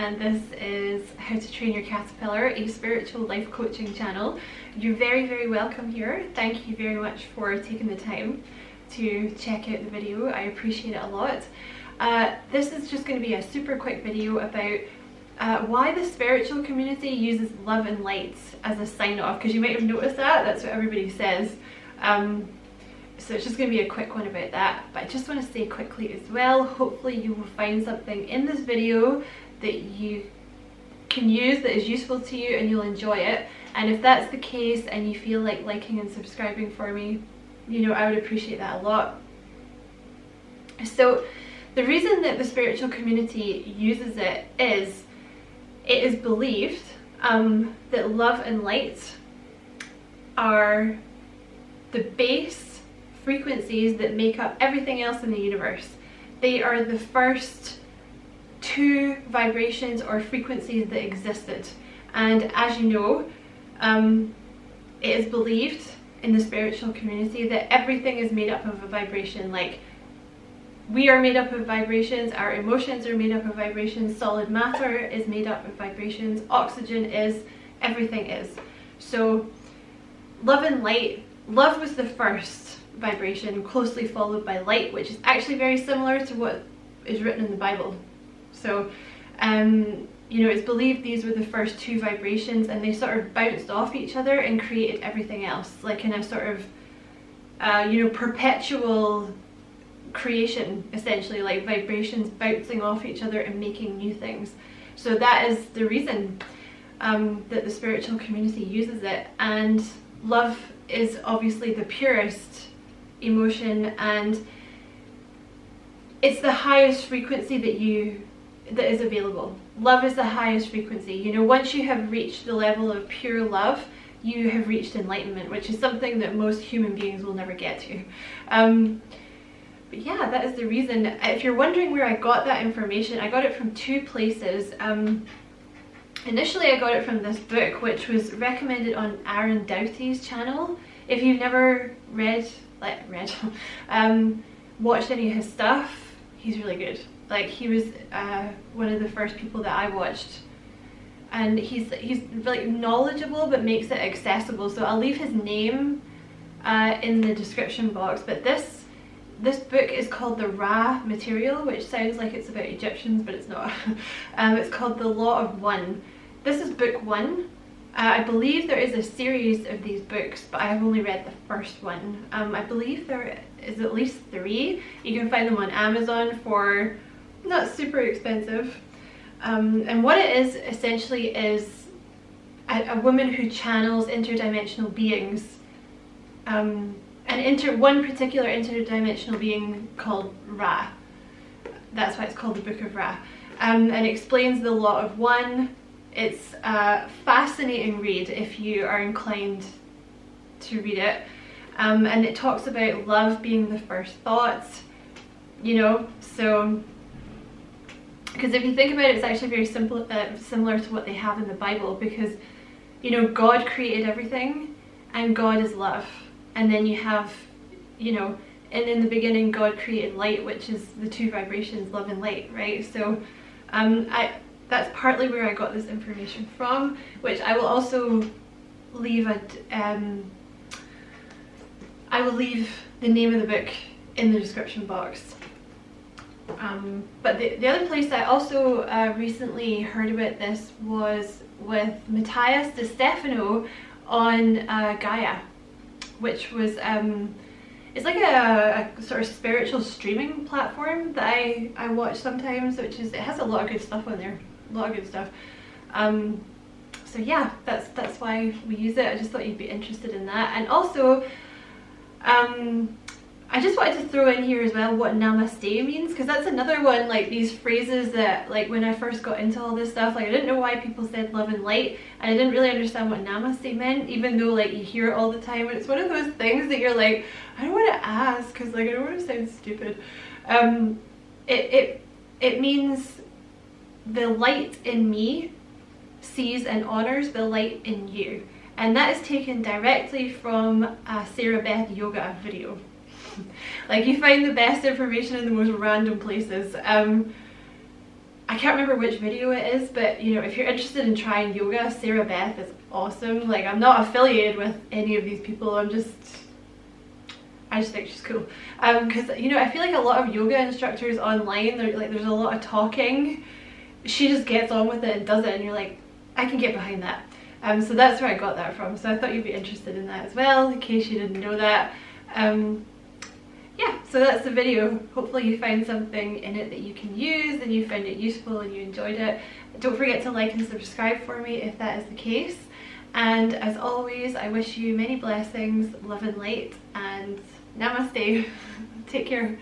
and this is How to Train Your Caterpillar, a spiritual life coaching channel. You're very, very welcome here. Thank you very much for taking the time to check out the video. I appreciate it a lot. This is just going to be a super quick video about why the spiritual community uses love and light as a sign off, because you might have noticed that's what everybody says. So it's just going to be a quick one about that, but I just want to say quickly as well, hopefully you will find something in this video that you can use that is useful to you and you'll enjoy it. And if that's the case and you feel like liking and subscribing for me, you know, I would appreciate that a lot. So the reason that the spiritual community uses it is believed that love and light are the base frequencies that make up everything else in the universe. They are the first two vibrations or frequencies that existed, and as you know, it is believed in the spiritual community that everything is made up of a vibration. Like, we are made up of vibrations, our emotions are made up of vibrations, solid matter is made up of vibrations, oxygen is, everything is. So love and light, love was the first vibration, closely followed by light, which is actually very similar to what is written in the Bible. So you know, it's believed these were the first two vibrations, and they sort of bounced off each other and created everything else, like in a sort of you know, perpetual creation, essentially, like vibrations bouncing off each other and making new things. So that is the reason that the spiritual community uses it. And love is obviously the purest emotion, and it's the highest frequency that is available. Love is the highest frequency. You know, once you have reached the level of pure love, you have reached enlightenment, which is something that most human beings will never get to. But yeah, that is the reason. If you're wondering where I got that information, I got it from two places. Initially I got it from this book, which was recommended on Aaron Doughty's channel. If you've never watched any of his stuff, he's really good. Like, he was one of the first people that I watched, and he's really knowledgeable but makes it accessible. So I'll leave his name in the description box. But this book is called The Ra Material, which sounds like it's about Egyptians, but it's not. It's called The Law of One. This is book one. I believe there is a series of these books, but I have only read the first one. I believe there is at least 3. You can find them on Amazon for not super expensive. And what it is essentially is a woman who channels interdimensional beings. One particular interdimensional being called Ra. That's why it's called the Book of Ra. And explains the Law of One. It's a fascinating read if you are inclined to read it. And it talks about love being the first thought, you know, so, because if you think about it, it's actually very simple, similar to what they have in the Bible, because, you know, God created everything and God is love. And then you have, you know, and in the beginning God created light, which is the two vibrations, love and light, right? So that's partly where I got this information from, which I will also leave I will leave the name of the book in the description box. But the other place I also recently heard about this was with Matthias De Stefano on Gaia, which was it's like a sort of spiritual streaming platform that I watch sometimes, which is, it has a lot of good stuff on there, a lot of good stuff. So yeah, that's why we use it. I just thought you'd be interested in that. And also I just wanted to throw in here as well what Namaste means, because that's another one, like these phrases that, like, when I first got into all this stuff, like I didn't know why people said love and light, and I didn't really understand what Namaste meant, even though like you hear it all the time, and it's one of those things that you're like, I don't want to ask because like I don't want to sound stupid. It means the light in me sees and honors the light in you, and that is taken directly from a Sarah Beth yoga video. Like, you find the best information in the most random places. I I can't remember which video it is, but you know, if you're interested in trying yoga, Sarah Beth is awesome. Like, I'm not affiliated with any of these people, I just think she's cool. Because you know, I feel like a lot of yoga instructors online, there's a lot of talking. She just gets on with it and does it, and you're like, I can get behind that. So that's where I got that from. So I thought you'd be interested in that as well, in case you didn't know that. Yeah, so that's the video. Hopefully you find something in it that you can use and you found it useful and you enjoyed it. Don't forget to like and subscribe for me if that is the case. And as always, I wish you many blessings, love and light, and namaste. Take care.